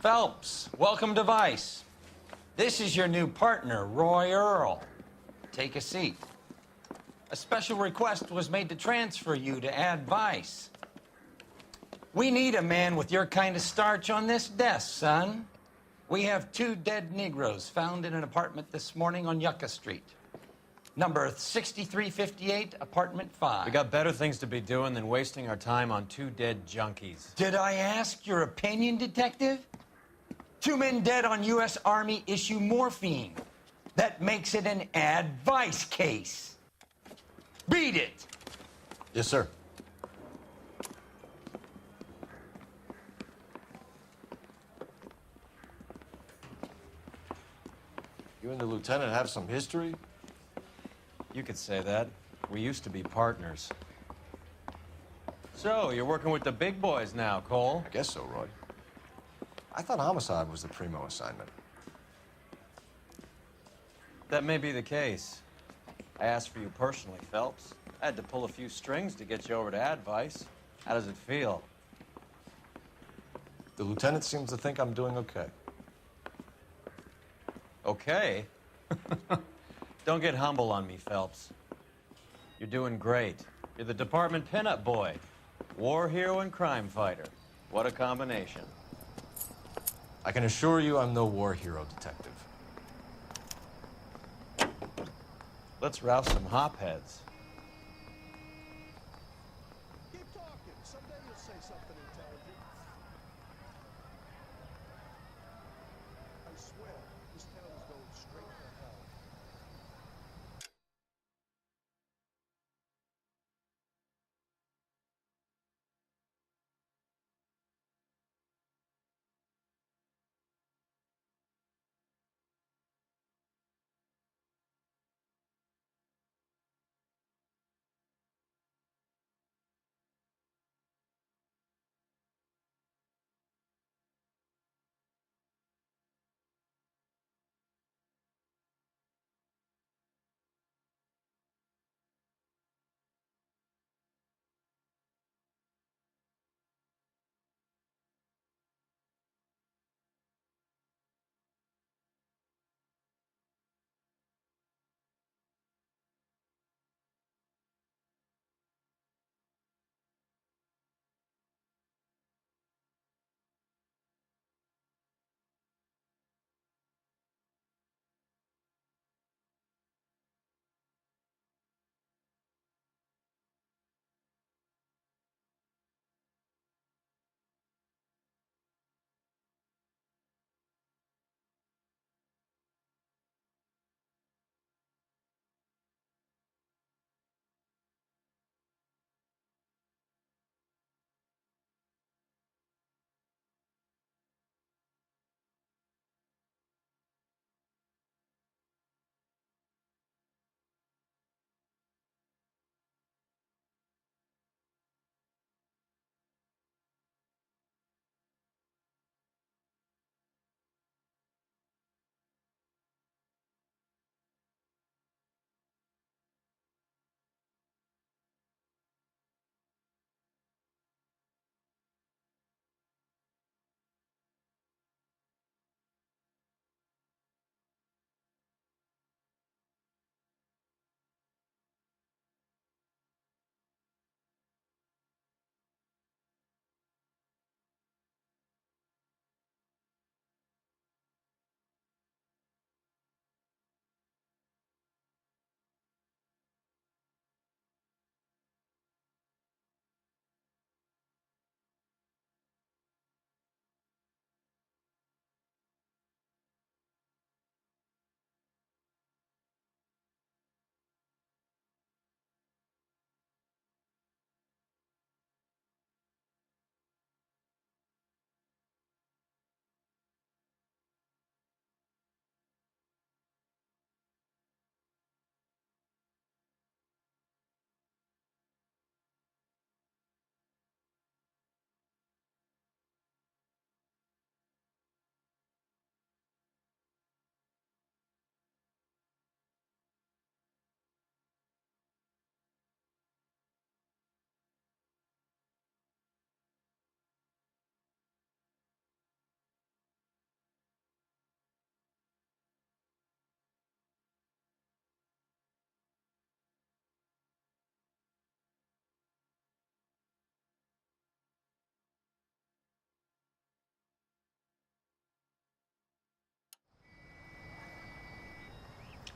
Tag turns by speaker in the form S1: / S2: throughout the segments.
S1: Phelps, welcome to Vice. This is your new partner, Roy Earl. Take a seat. A special request was made to transfer you to Ad Vice. We need a man with your kind of starch on this desk, son. We have 2 dead Negroes found in an apartment this morning on Yucca Street. Number 6358, apartment 5.
S2: We got better things to be doing than wasting our time on 2 dead junkies.
S1: Did I ask your opinion, detective? 2 men dead on U.S. Army issue morphine. That makes it an Ad Vice case. Beat it!
S3: Yes, sir. You and the lieutenant have some history?
S2: You could say that. We used to be partners. So, you're working with the big boys now, Cole?
S3: I guess so, Roy. I thought homicide was the primo assignment.
S2: That may be the case. I asked for you personally, Phelps. I had to pull a few strings to get you over to Ad Vice. How does it feel?
S3: The lieutenant seems to think I'm doing okay.
S2: Okay? Don't get humble on me, Phelps. You're doing great. You're the department pinup boy. War hero and crime fighter. What a combination.
S3: I can assure you I'm no war hero, detective.
S2: Let's rouse some hopheads.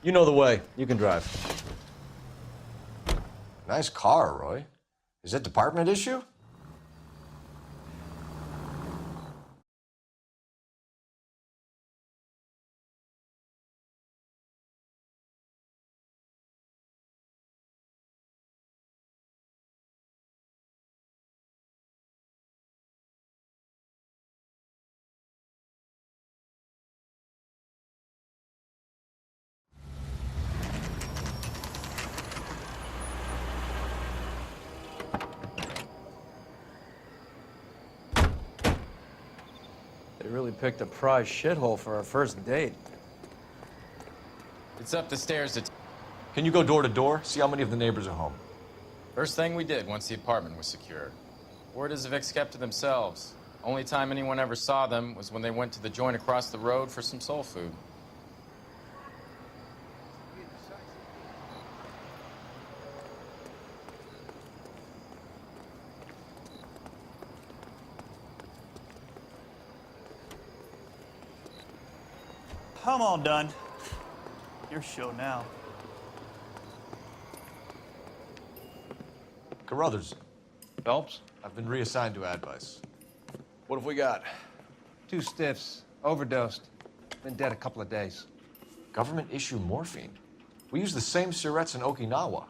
S3: You know the way. You can drive.
S4: Nice car, Roy. Is it department issue?
S2: They really picked a prize shithole for our first date.
S5: It's up the stairs to...
S4: Can you go door to door? See how many of the neighbors are home.
S5: First thing we did once the apartment was secured. Word is the Vicks kept to themselves. Only time anyone ever saw them was when they went to the joint across the road for some soul food.
S6: I'm all done. Your show now.
S4: Carruthers,
S7: Phelps?
S4: I've been reassigned to advice.
S7: What have we got? 2 stiffs. Overdosed. Been dead a couple of days.
S4: Government issue morphine. We use the same syrettes in Okinawa.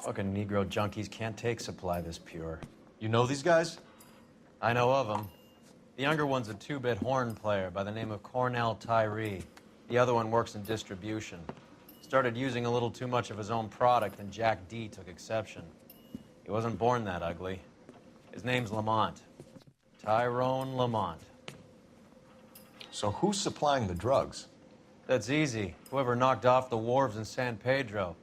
S2: Fucking Negro junkies can't take supply this pure.
S4: You know these guys?
S2: I know of him. The younger one's a 2-bit horn player by the name of Cornell Tyree. The other one works in distribution. Started using a little too much of his own product, and Jack D took exception. He wasn't born that ugly. His name's Lamont. Tyrone Lamont.
S4: So who's supplying the drugs?
S2: That's easy. Whoever knocked off the wharves in San Pedro.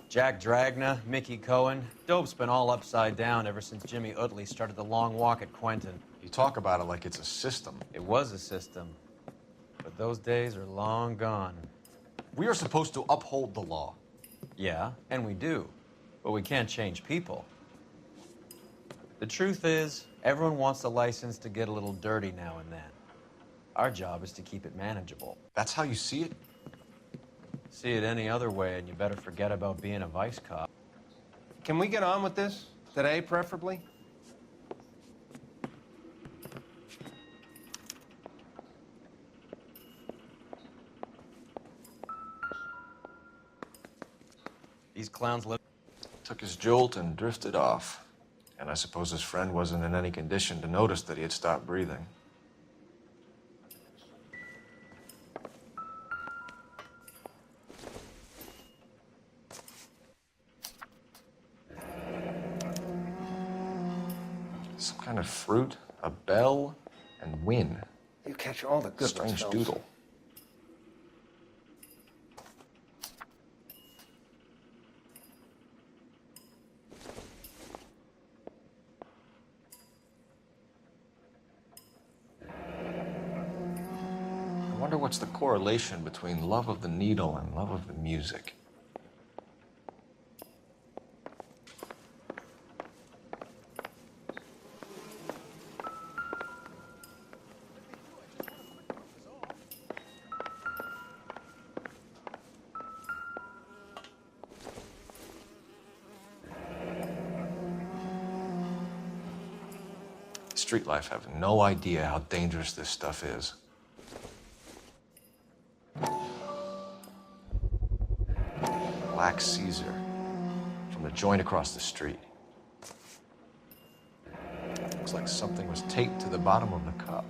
S2: Jack Dragna, Mickey Cohen. Dope's been all upside down ever since Jimmy Utley started the long walk at Quentin.
S4: You talk about it like it's a system.
S2: It was a system, but those days are long gone.
S4: We are supposed to uphold the law.
S2: Yeah, and we do, but we can't change people. The truth is, everyone wants a license to get a little dirty now and then. Our job is to keep it manageable.
S4: That's how you see it?
S2: See it any other way, and you better forget about being a vice cop.
S7: Can we get on with this? Today, preferably?
S2: These clowns live...
S4: Took his jolt and drifted off. And I suppose his friend wasn't in any condition to notice that he had stopped breathing. Some kind of fruit, a bell, and win.
S7: You catch all the good
S4: Strange
S7: ones,
S4: doodle. I wonder what's the correlation between love of the needle and love of the music. Street life have no idea how dangerous this stuff is. Black Caesar from the joint across the street. Looks like something was taped to the bottom of the cup.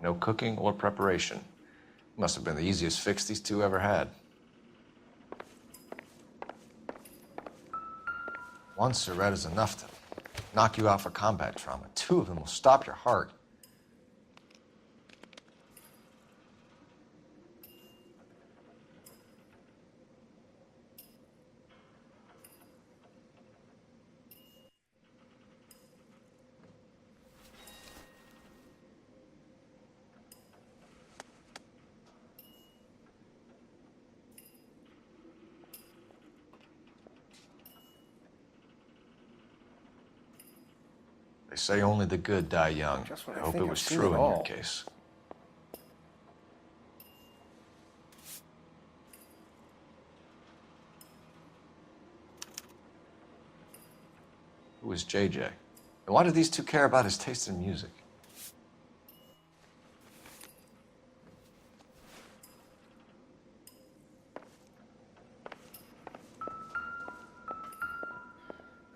S4: No cooking or preparation. Must have been the easiest fix these two ever had. One Surette is enough to knock you out for combat trauma. 2 of them will stop your heart. They say only the good die young.
S7: Just when
S4: I
S7: I
S4: hope
S7: think
S4: it
S7: I've
S4: was
S7: seen
S4: true
S7: it
S4: in your
S7: all.
S4: case. Who is JJ? And why do these two care about his taste in music?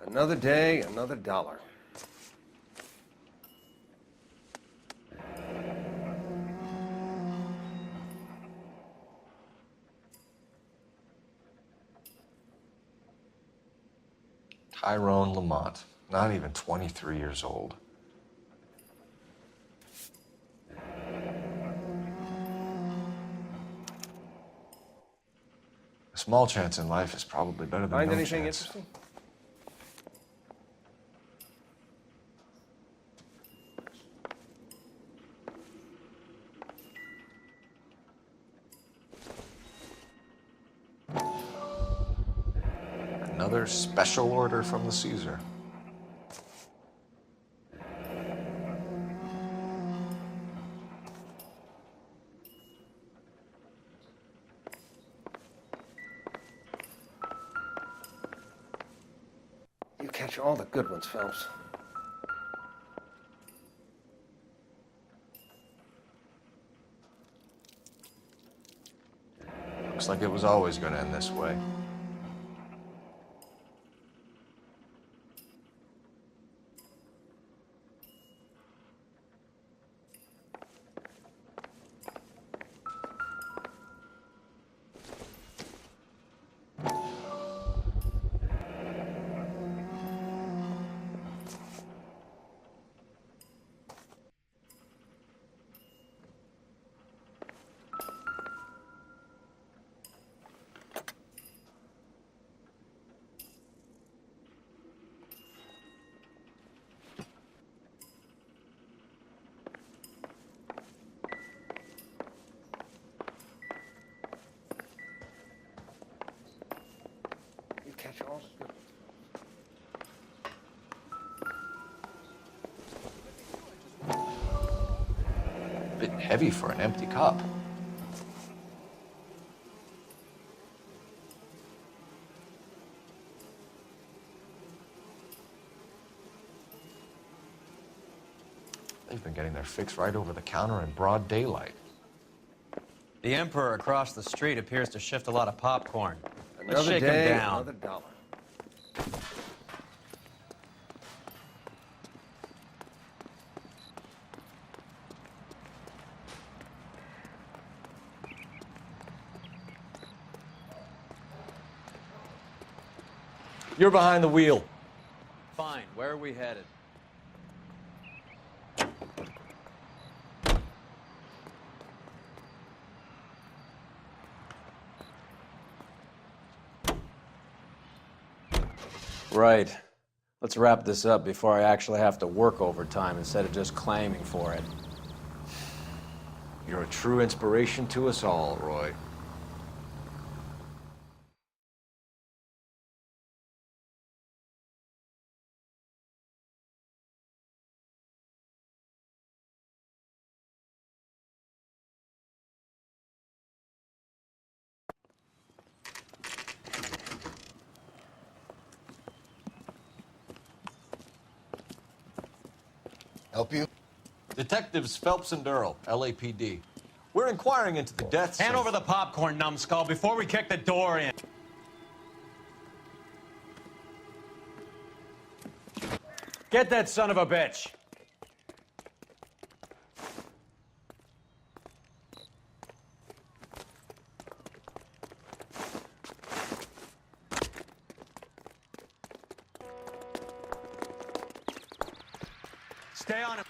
S7: Another day, another dollar.
S4: Tyrone Lamont, not even 23 years old. A small chance in life is probably better than
S7: Find
S4: no
S7: anything
S4: chance.
S7: interesting?
S4: Another special order from the Caesar.
S7: You catch all the good ones, Phelps.
S4: Looks like it was always going to end this way.
S7: You catch all the good ones.
S4: A bit heavy for an empty cup. They've been getting their fix right over the counter in broad daylight.
S2: The Emperor across the street appears to shift a lot of popcorn. Let's
S7: Another
S2: shake
S7: day,
S2: him down.
S7: another dollar.
S3: You're behind the wheel.
S2: Fine, where are we headed? Right. Let's wrap this up before I actually have to work overtime instead of just claiming for it.
S4: You're a true inspiration to us all, Roy.
S3: Help you?
S4: Detectives Phelps and Earl, LAPD. We're inquiring into the deaths
S2: Hand
S4: of...
S2: over the popcorn, numbskull, before we kick the door in. Get that son of a bitch! Stay on him.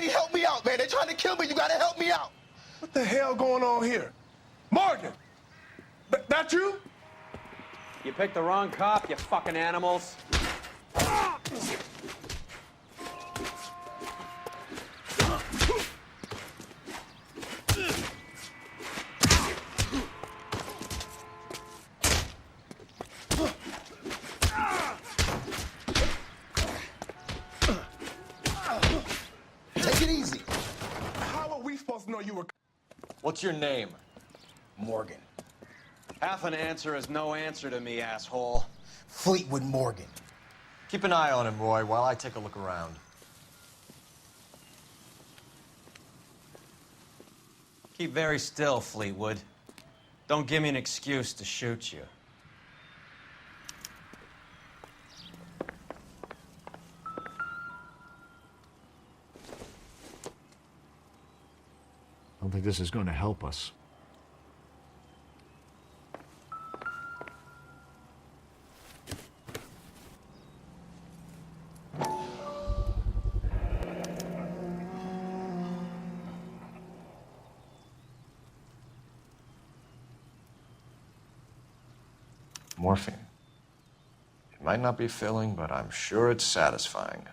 S8: Somebody help me out, man. They're trying to kill me. You gotta help me out.
S9: What the hell going on here? Morgan! That you?
S2: You picked the wrong cop, you fucking animals.
S8: Take it easy.
S9: How are we supposed to know you were...
S4: What's your name?
S8: Morgan.
S2: Half an answer is no answer to me, asshole.
S8: Fleetwood Morgan.
S4: Keep an eye on him, Roy, while I take a look around.
S2: Keep very still, Fleetwood. Don't give me an excuse to shoot you.
S10: I don't think this is going to help us.
S4: Morphine. It might not be filling, but I'm sure it's satisfying.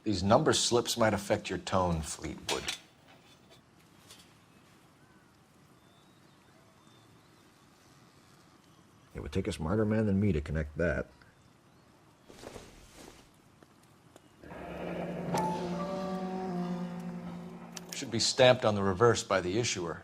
S4: These number slips might affect your tone, Fleetwood.
S10: It would take a smarter man than me to connect that.
S4: Should be stamped on the reverse by the issuer.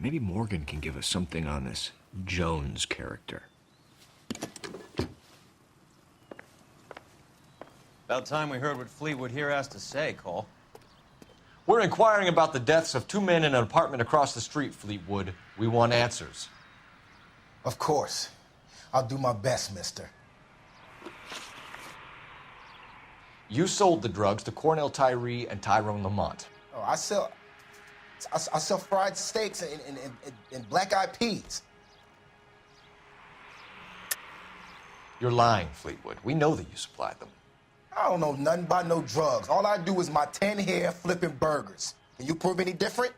S10: Maybe Morgan can give us something on this Jones character.
S2: About time we heard what Fleetwood here has to say, Cole.
S4: We're inquiring about the deaths of two men in an apartment across the street, Fleetwood. We want answers.
S8: Of course. I'll do my best, mister.
S4: You sold the drugs to Cornell Tyree and Tyrone Lamont.
S8: Oh, I sell fried steaks and black-eyed peas.
S4: You're lying, Fleetwood. We know that you supplied them.
S8: I don't know nothing about no drugs. All I do is my 10 hair flipping burgers. Can you prove any different?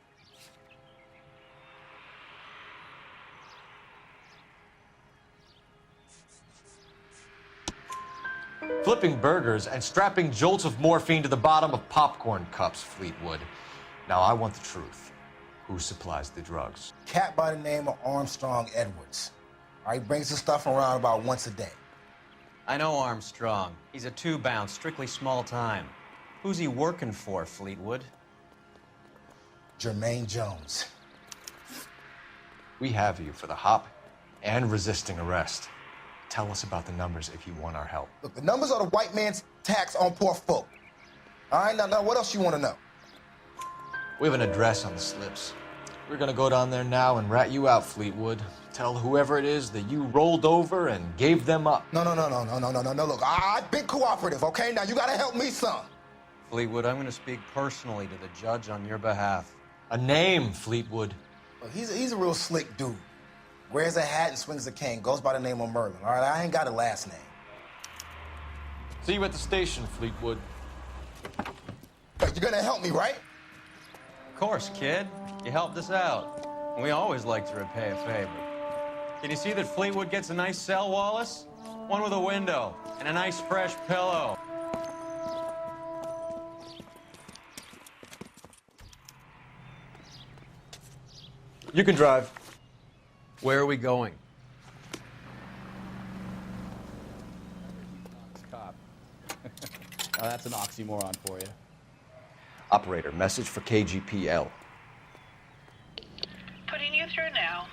S4: Flipping burgers and strapping jolts of morphine to the bottom of popcorn cups, Fleetwood. Now, I want the truth. Who supplies the drugs?
S8: Cat by the name of Armstrong Edwards. All right, brings the stuff around about once a day.
S2: I know Armstrong. He's a two-bounce, strictly small time. Who's he working for, Fleetwood?
S8: Jermaine Jones.
S4: We have you for the hop and resisting arrest. Tell us about the numbers if you want our help.
S8: Look, the numbers are the white man's tax on poor folk. All right, now what else you want to know?
S4: We have an address on the slips. We're gonna go down there now and rat you out, Fleetwood. Tell whoever it is that you rolled over and gave them up.
S8: No. Look, I've been cooperative, okay? Now you gotta help me some.
S2: Fleetwood, I'm going to speak personally to the judge on your behalf.
S4: A name, Fleetwood.
S8: Look, he's a real slick dude. Wears a hat and swings a cane. Goes by the name of Merlin. All right, I ain't got a last name.
S4: See you at the station, Fleetwood.
S8: But you're gonna help me, right?
S2: Of course, kid. You helped us out. We always like to repay a favor. Can you see that Fleetwood gets a nice cell, Wallace? One with a window and a nice fresh pillow.
S4: You can drive.
S2: Where are we going?
S11: Oh, that's an oxymoron for you.
S4: Operator, message for KGPL.
S12: Putting you through now.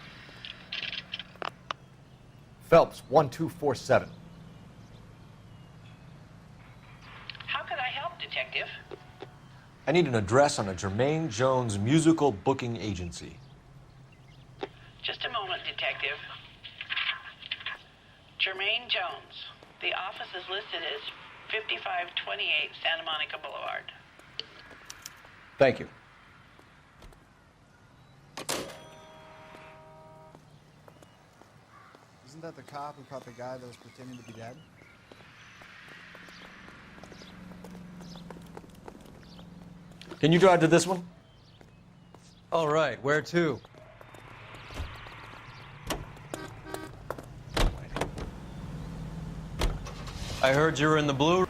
S4: Phelps, 1247.
S12: How could I help, Detective?
S4: I need an address on a Jermaine Jones musical booking agency.
S12: Just a moment, Detective. Jermaine Jones. The office is listed as 5528 Santa Monica Boulevard.
S4: Thank you.
S11: Isn't that the cop who caught the guy that was pretending to be dead?
S4: Can you drive to this one?
S2: All right, where to? I heard you were in the blue.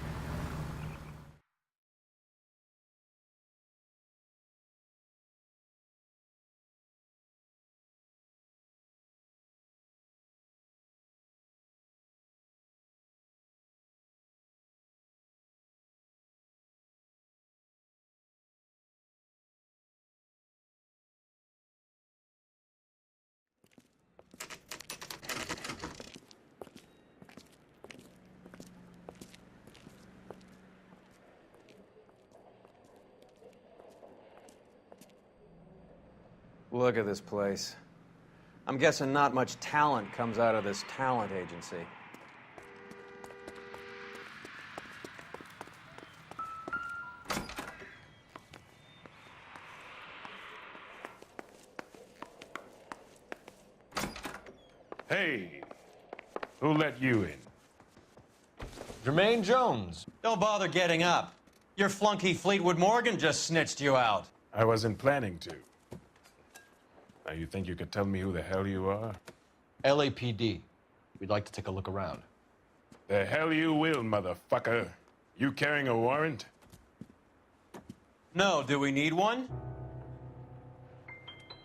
S2: Look at this place. I'm guessing not much talent comes out of this talent agency.
S9: Hey, who let you in?
S4: Jermaine Jones.
S2: Don't bother getting up. Your flunky Fleetwood Morgan just snitched you out.
S9: I wasn't planning to. Now, you think you could tell me who the hell you are?
S4: LAPD. We'd like to take a look around.
S9: The hell you will, motherfucker. You carrying a warrant?
S2: No, do we need one?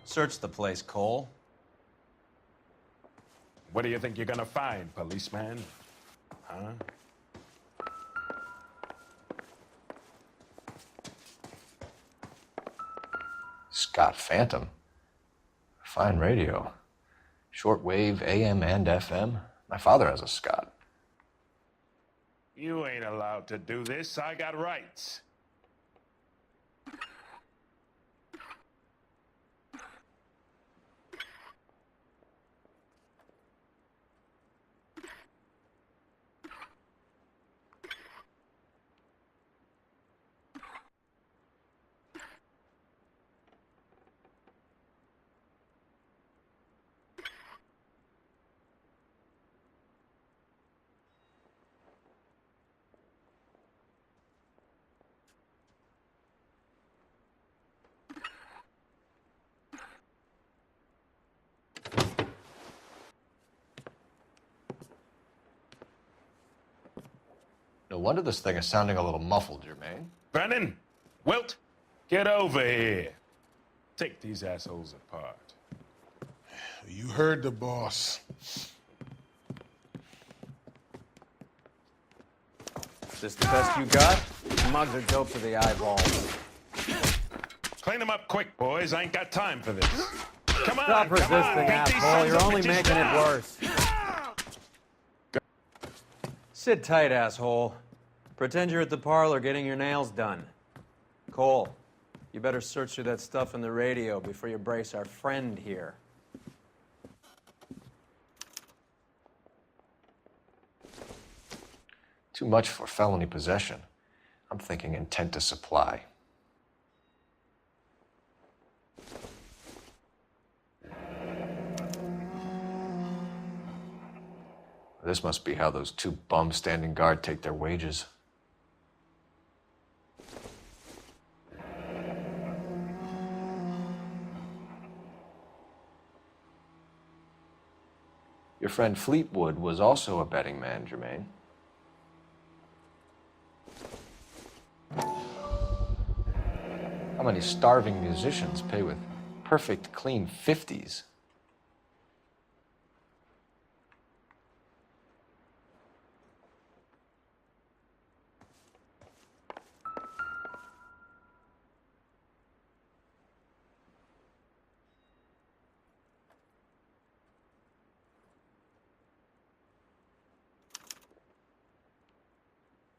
S2: Search the place, Cole.
S9: What do you think you're gonna find, policeman? Huh?
S4: Scott Phantom. Fine radio. Shortwave, AM and FM. My father has a Scott.
S9: You ain't allowed to do this. I got rights.
S4: No wonder this thing is sounding a little muffled, Jermaine.
S9: Brennan, Wilt, get over here. Take these assholes apart.
S13: You heard the boss.
S2: Is this the best you got? Mugs are dope to the eyeballs.
S9: Clean them up quick, boys. I ain't got time for this. Come on,
S2: Stop
S9: come
S2: resisting,
S9: on. Beat these
S2: asshole.
S9: sons
S2: You're
S9: of
S2: only
S9: bitches
S2: making
S9: down.
S2: it worse. Sit tight, asshole. Pretend you're at the parlor getting your nails done. Cole, you better search through that stuff in the radio before you brace our friend here.
S4: Too much for felony possession. I'm thinking intent to supply. This must be how those two bums standing guard take their wages. Your friend Fleetwood was also a betting man, Jermaine. How many starving musicians pay with perfect, clean 50s?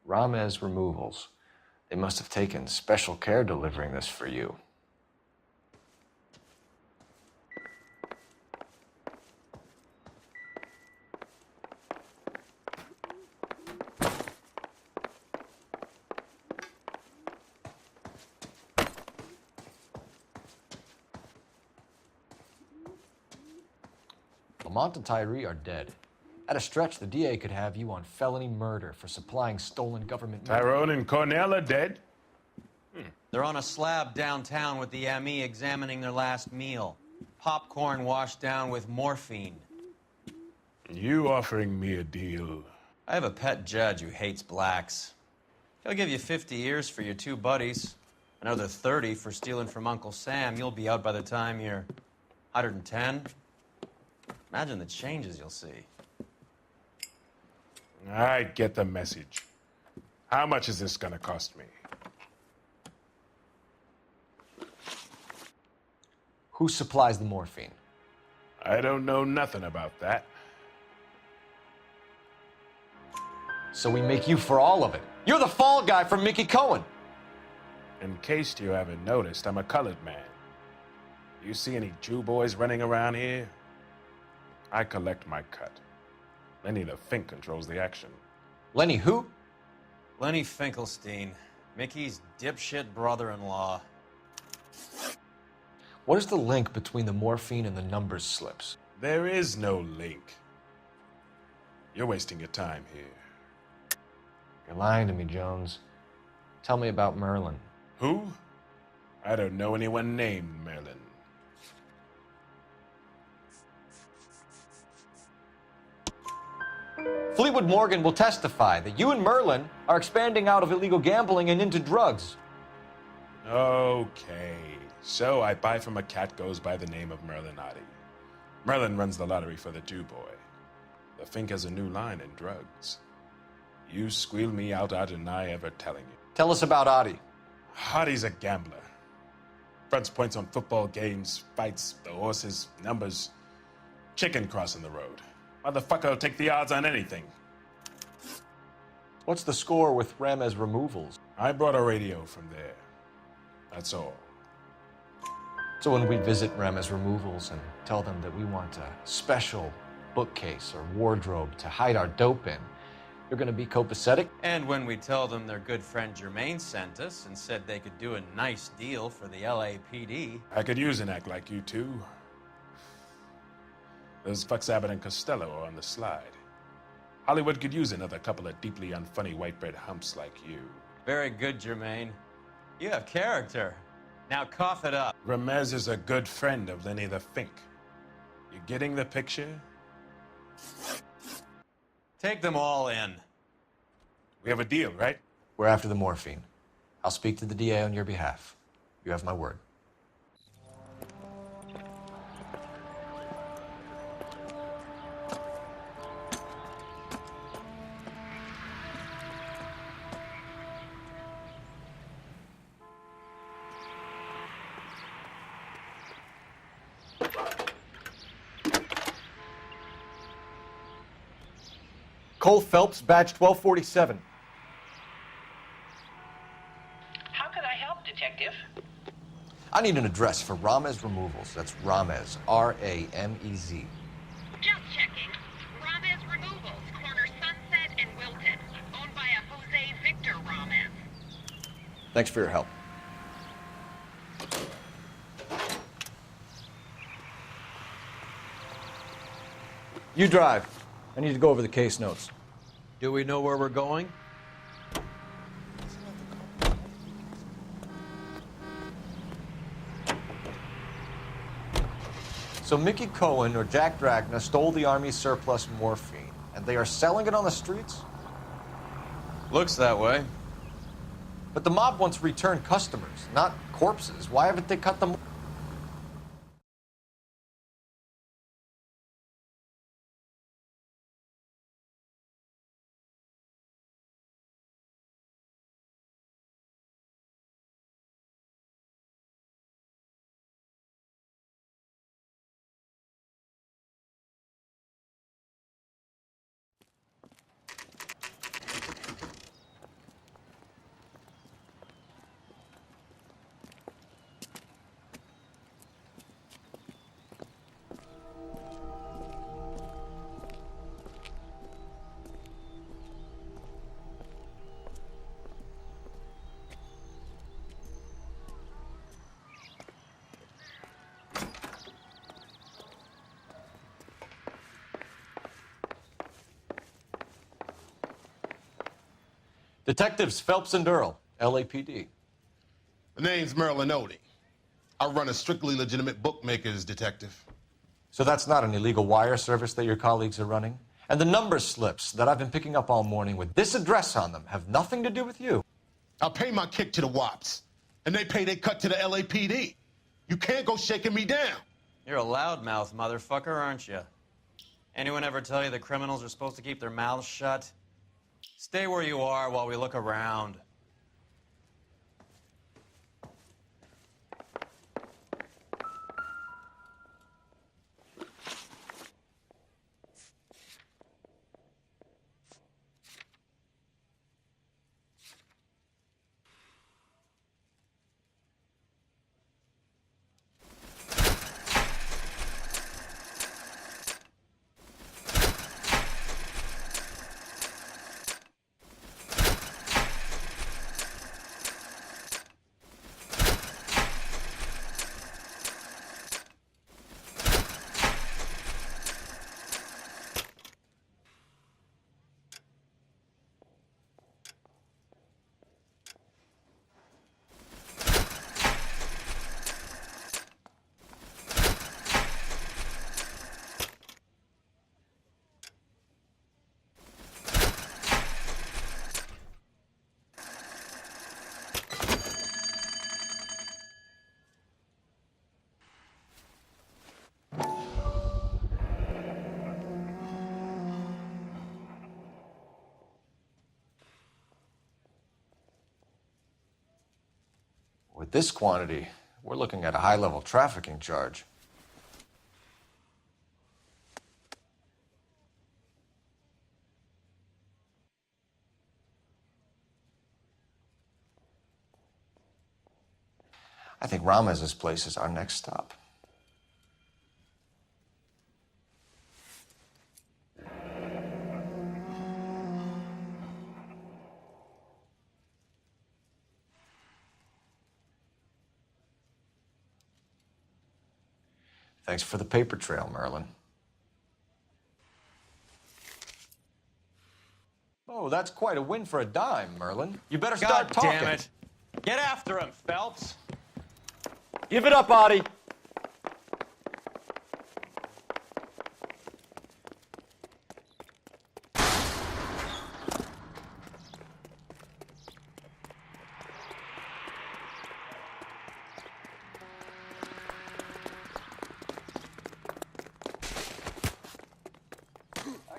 S4: Ramez Removals. They must have taken special care delivering this for you. Lamont and Tyree are dead. At a stretch, the DA could have you on felony murder for supplying stolen government money.
S9: Tyrone and Cornell are dead?
S2: They're on a slab downtown with the ME examining their last meal. Popcorn washed down with morphine.
S9: You offering me a deal?
S2: I have a pet judge who hates blacks. He'll give you 50 years for your two buddies. Another 30 for stealing from Uncle Sam. You'll be out by the time you're 110. Imagine the changes you'll see.
S9: I get the message. How much is this gonna cost me?
S4: Who supplies the morphine?
S9: I don't know nothing about that.
S4: So we make you for all of it. You're the fall guy from Mickey Cohen.
S9: In case you haven't noticed, I'm a colored man. You see any Jew boys running around here? I collect my cut. Lenny the Fink controls the action.
S4: Lenny who?
S2: Lenny Finkelstein, Mickey's dipshit brother-in-law.
S4: What is the link between the morphine and the numbers slips?
S9: There is no link. You're wasting your time here.
S4: You're lying to me, Jones. Tell me about Merlin.
S9: Who? I don't know anyone named Merlin.
S4: Fleetwood Morgan will testify that you and Merlin are expanding out of illegal gambling and into drugs.
S9: Okay. So I buy from a cat goes by the name of Merlin Oddie. Merlin runs the lottery for the Jew boy. The Fink has a new line in drugs. You squeal me out, I deny ever telling you.
S4: Tell us about Oddie.
S9: Oddie's a gambler. Fronts points on football games, fights, the horses, numbers. Chicken crossing the road. Motherfucker will take the odds on anything.
S4: What's the score with Ramez Removals?
S9: I brought a radio from there. That's all.
S4: So when we visit Ramez Removals and tell them that we want a special bookcase or wardrobe to hide our dope in, you're going to be copacetic?
S2: And when we tell them their good friend Jermaine sent us and said they could do a nice deal for the LAPD.
S9: I could use an act like you two. Those fucks Abbott and Costello are on the slide. Hollywood could use another couple of deeply unfunny white bread humps like you.
S2: Very good, Jermaine. You have character. Now cough it up.
S9: Ramez is a good friend of Lenny the Fink. You getting the picture?
S2: Take them all in.
S9: We have a deal, right?
S4: We're after the morphine. I'll speak to the DA on your behalf. You have my word. Cole Phelps, badge 1247.
S12: How could I help, Detective?
S4: I need an address for Ramez Removals. That's Ramez, R-A-M-E-Z.
S14: Just checking. Ramez Removals, corner Sunset and Wilton. Owned by a Jose Victor Ramez.
S4: Thanks for your help. You drive. I need to go over the case notes.
S2: Do we know where we're going?
S4: So Mickey Cohen or Jack Dragna stole the Army's surplus morphine, and they are selling it on the streets?
S2: Looks that way.
S4: But the mob wants return customers, not corpses. Why haven't they cut them? Detectives Phelps and Earl, LAPD.
S13: The name's Merlin Odie. I run a strictly legitimate bookmaker's detective.
S4: So that's not an illegal wire service that your colleagues are running? And the number slips that I've been picking up all morning with this address on them have nothing to do with you?
S13: I pay my kick to the WAPs, and they pay their cut to the LAPD. You can't go shaking me down.
S2: You're a loudmouth motherfucker, aren't you? Anyone ever tell you that criminals are supposed to keep their mouths shut? Stay where you are while we look around.
S4: With this quantity, we're looking at a high-level trafficking charge. I think Ramez's place is our next stop. Thanks for the paper trail, Merlin. Oh, that's quite a win for a dime, Merlin. You better start talking.
S2: God damn it. Get after him, Phelps.
S4: Give it up, Audie.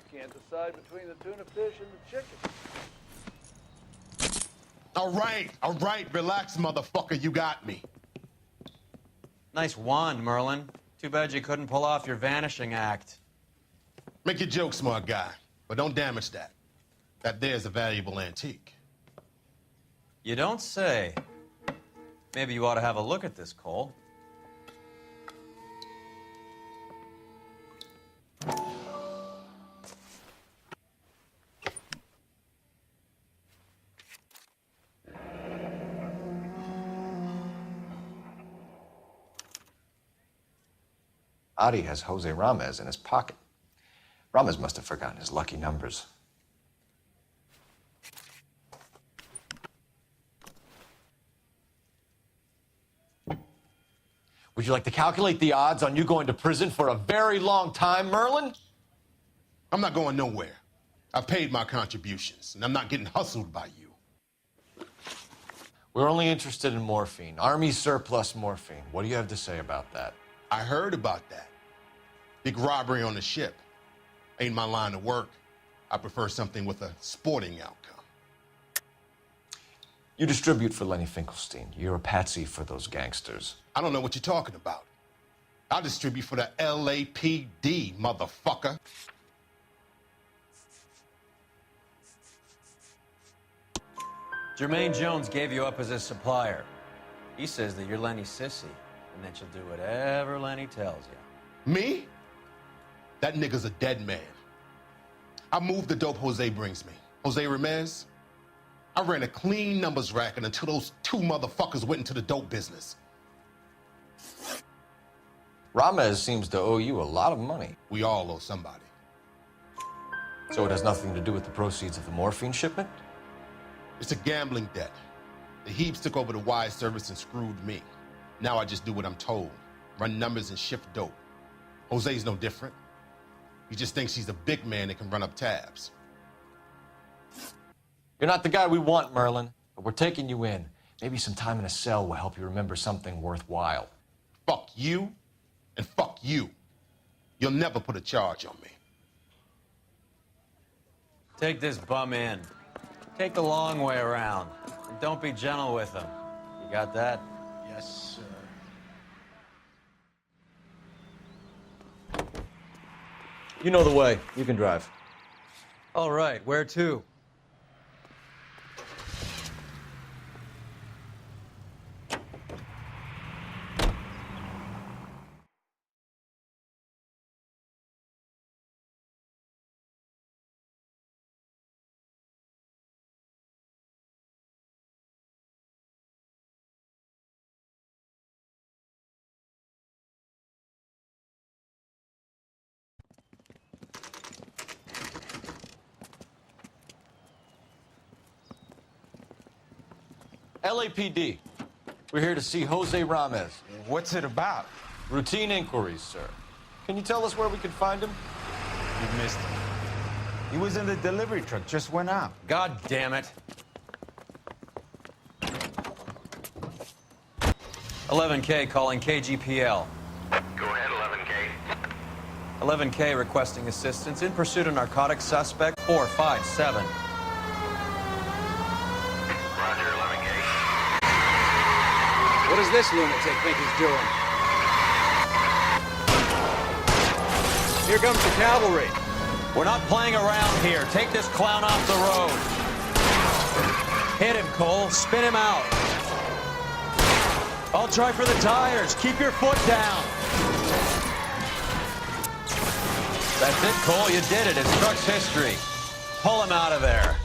S15: Can't decide between the tuna fish and the chicken.
S13: All right, relax, motherfucker, you got me.
S2: Nice wand, Merlin. Too bad you couldn't pull off your vanishing act.
S13: Make your joke, smart guy, but don't damage that. That there's a valuable antique.
S2: You don't say. Maybe you ought to have a look at this, Cole.
S4: Audie has Jose Ramez in his pocket. Ramez must have forgotten his lucky numbers. Would you like to calculate the odds on you going to prison for a very long time, Merlin?
S13: I'm not going nowhere. I've paid my contributions, and I'm not getting hustled by you.
S4: We're only interested in morphine. Army surplus morphine. What do you have to say about that?
S13: I heard about that. Big robbery on the ship. Ain't my line of work. I prefer something with a sporting outcome.
S4: You distribute for Lenny Finkelstein. You're a patsy for those gangsters.
S13: I don't know what you're talking about. I distribute for the LAPD, motherfucker.
S2: Jermaine Jones gave you up as his supplier. He says that you're Lenny's sissy, and that you'll do whatever Lenny tells you.
S13: Me? That nigga's a dead man. I moved the dope Jose brings me. Jose Ramez? I ran a clean numbers racket until those two motherfuckers went into the dope business.
S4: Ramez seems to owe you a lot of money.
S13: We all owe somebody.
S4: So it has nothing to do with the proceeds of the morphine shipment?
S13: It's a gambling debt. The Heaps took over the wire service and screwed me. Now I just do what I'm told. Run numbers and shift dope. Jose's no different. He just thinks he's a big man that can run up tabs.
S4: You're not the guy we want, Merlin, but we're taking you in. Maybe some time in a cell will help you remember something worthwhile.
S13: Fuck you, and fuck you. You'll never put a charge on me.
S2: Take this bum in. Take the long way around. And don't be gentle with him. You got that?
S8: Yes, sir.
S4: You know the way. You can drive.
S2: All right, where to?
S4: LAPD. We're here to see Jose Ramez.
S1: What's it about?
S4: Routine inquiries, sir. Can you tell us where we can find him?
S1: You missed him. He was in the delivery truck, just went out.
S2: God damn it. 11K calling KGPL.
S16: Go ahead, 11K.
S2: 11K requesting assistance in pursuit of narcotic suspect 457.
S16: Roger, 11K.
S11: What does this lunatic think he's doing? Here comes the cavalry.
S2: We're not playing around here. Take this clown off the road. Hit him, Cole. Spin him out. I'll try for the tires. Keep your foot down. That's it, Cole. You did it. It's truck's history. Pull him out of there.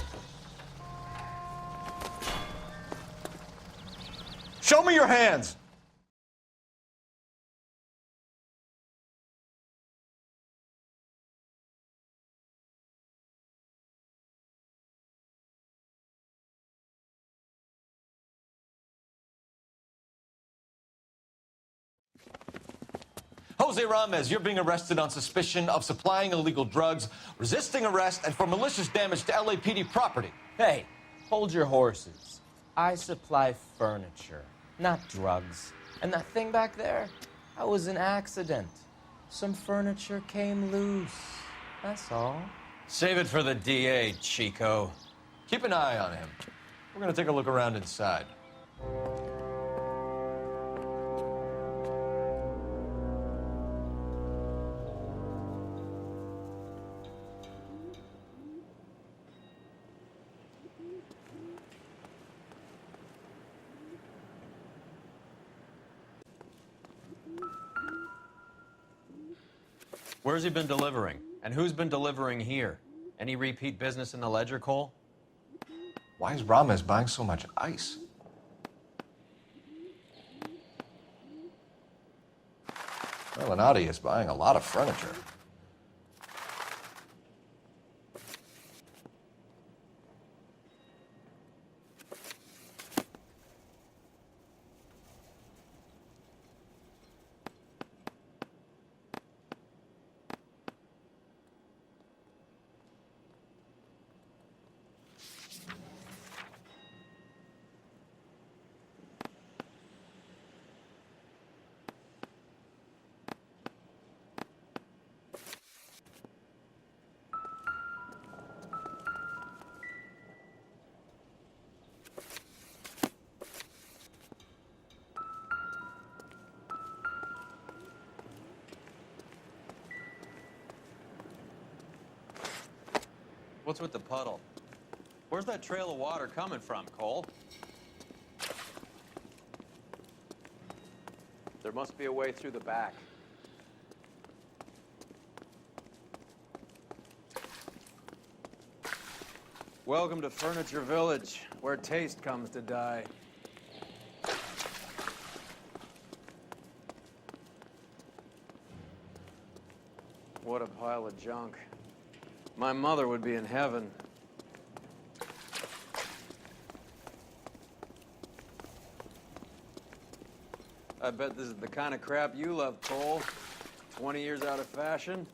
S4: Show me your hands! Jose Ramez, you're being arrested on suspicion of supplying illegal drugs, resisting arrest, and for malicious damage to LAPD property.
S17: Hey, hold your horses. I supply furniture, not drugs. And that thing back there, that was an accident. Some furniture came loose. That's all.
S2: Save it for the DA, Chico.
S4: Keep an eye on him. We're gonna take a look around inside.
S2: Where's he been delivering? And who's been delivering here? Any repeat business in the ledger, Cole?
S4: Why is Ramez buying so much ice? Melinati is buying a lot of furniture.
S2: What's with the puddle? Where's that trail of water coming from, Cole?
S11: There must be a way through the back. Welcome to Furniture Village, where taste comes to die. What a pile of junk. My mother would be in heaven. I bet this is the kind of crap you love, Cole. 20 years out of fashion.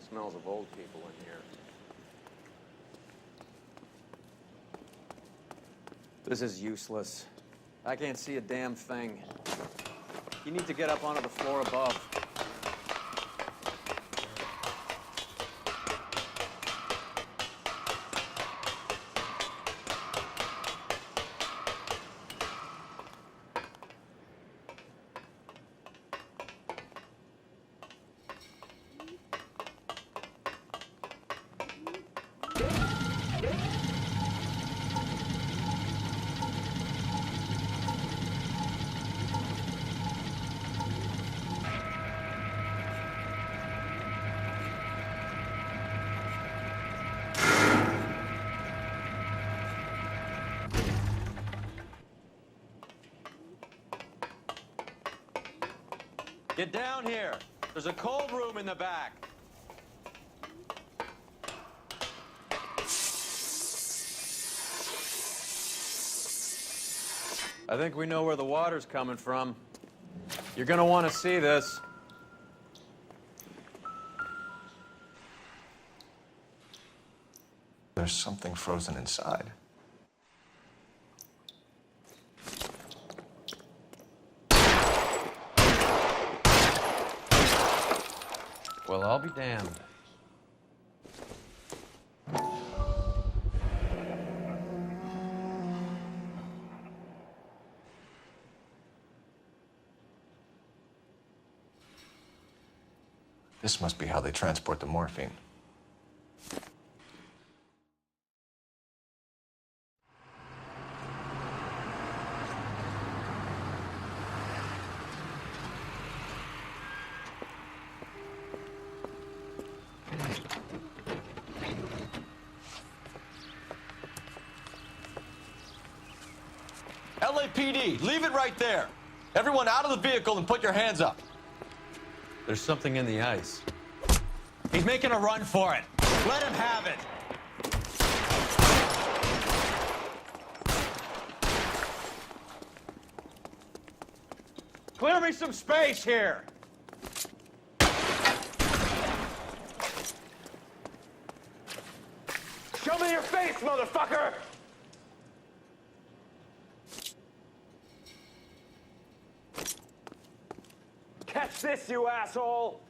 S11: Smells of old people in here. This is useless. I can't see a damn thing. You need to get up onto the floor above.
S2: Get down here. There's a cold room in the back.
S11: I think we know where the water's coming from. You're gonna want to see this.
S4: There's something frozen inside.
S2: Well, I'll be damned.
S4: This must be how they transport the morphine. LAPD, leave it right there. Everyone out of the vehicle and put your hands up.
S2: There's something in the ice.
S1: He's making a run for it. Let him have it.
S11: Clear me some space here. Show me your face, motherfucker! Catch this, you asshole!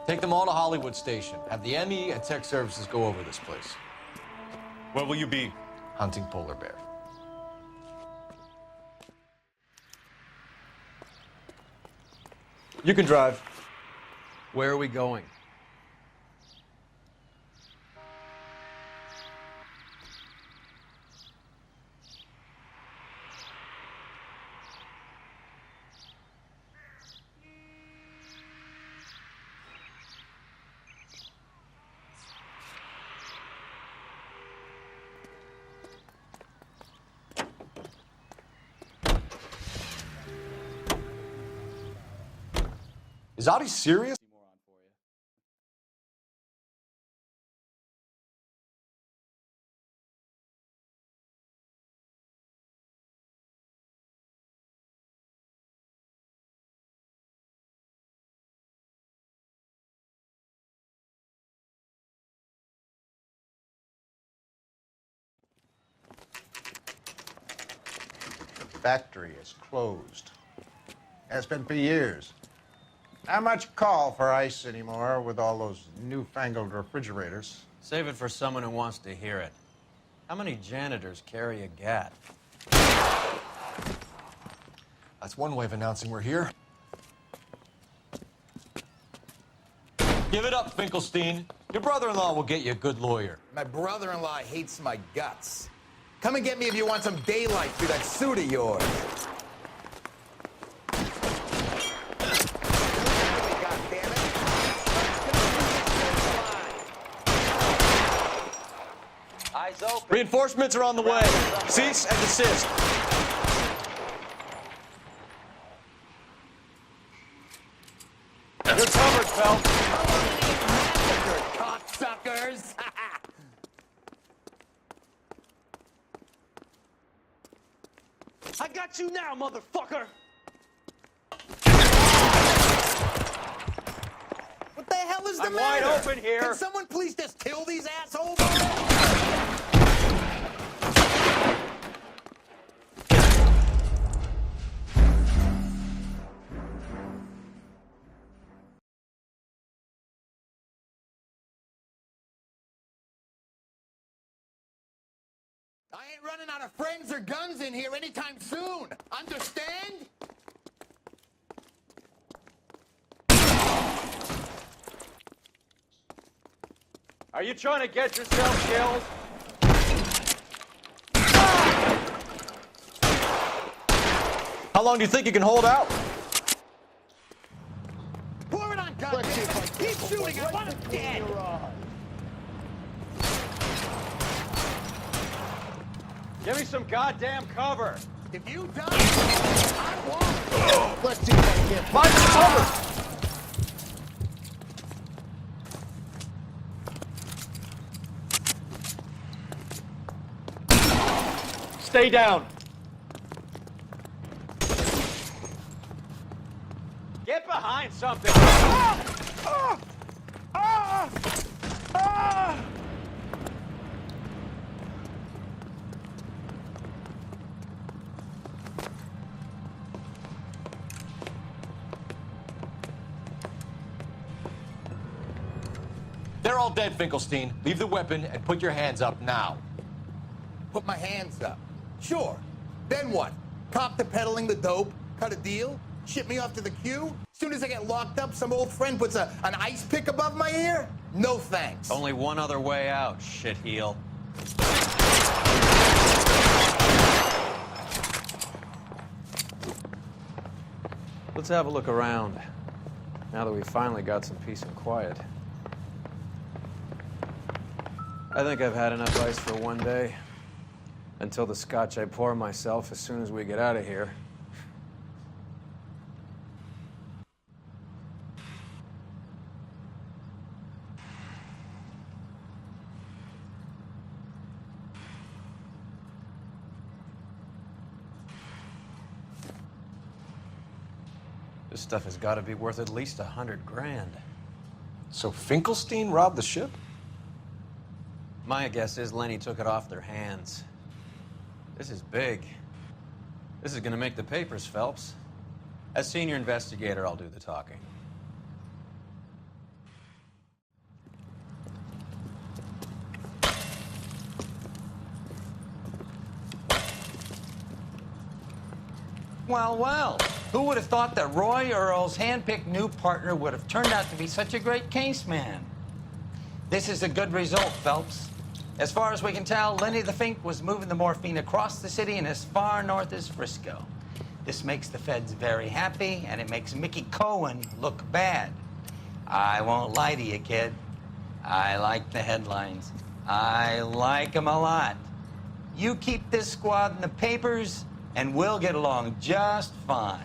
S4: Take them all to Hollywood Station. Have the ME and Tech Services go over this place.
S9: Where will you be?
S4: Hunting polar bear.
S7: You can drive.
S11: Where are we going?
S4: Is Audie serious?
S18: Factory is closed. Has been for years. Not much call for ice anymore with all those newfangled refrigerators.
S2: Save it for someone who wants to hear it. How many janitors carry a gat?
S4: That's one way of announcing we're here. Give it up, Finkelstein. Your brother-in-law will get you a good lawyer.
S8: My brother-in-law hates my guts. Come and get me if you want some daylight through that suit of yours.
S2: Reinforcements are on the way. Cease and desist. You're covered, Phelps.
S19: Cocksuckers! I got you now, motherfucker!
S8: What the hell is the
S11: I'm
S8: matter?
S11: wide open here.
S8: Can someone please just kill these assholes? I ain't running out of friends or guns in here anytime soon. Understand?
S11: Are you trying to get yourself killed?
S2: How long do you think you can hold out?
S8: Pour it on, goddammit! Keep shooting! I want him dead!
S11: Give me some goddamn cover.
S8: If you die, I want. Let's see if I can.
S2: Find some cover. Stay down.
S11: Get behind something.
S4: They're all dead, Finkelstein. Leave the weapon and put your hands up now.
S8: Put my hands up. Sure. Then what? Cop to peddling the dope? Cut a deal? Ship me off to the queue? Soon as I get locked up, some old friend puts an ice pick above my ear? No thanks.
S2: Only one other way out, shitheel.
S11: Let's have a look around, now that we finally got some peace and quiet. I think I've had enough ice for one day. Until the scotch I pour myself as soon as we get out of here.
S2: This stuff has got to be worth at least $100 grand.
S4: So Finkelstein robbed the ship?
S2: My guess is Lenny took it off their hands. This is big. This is gonna make the papers, Phelps. As senior investigator, I'll do the talking.
S1: Well, well, who would have thought that Roy Earl's hand-picked new partner would have turned out to be such a great case man? This is a good result, Phelps. As far as we can tell, Lenny the Fink was moving the morphine across the city and as far north as Frisco. This makes the feds very happy, and it makes Mickey Cohen look bad. I won't lie to you, kid. I like the headlines. I like them a lot. You keep this squad in the papers, and we'll get along just fine.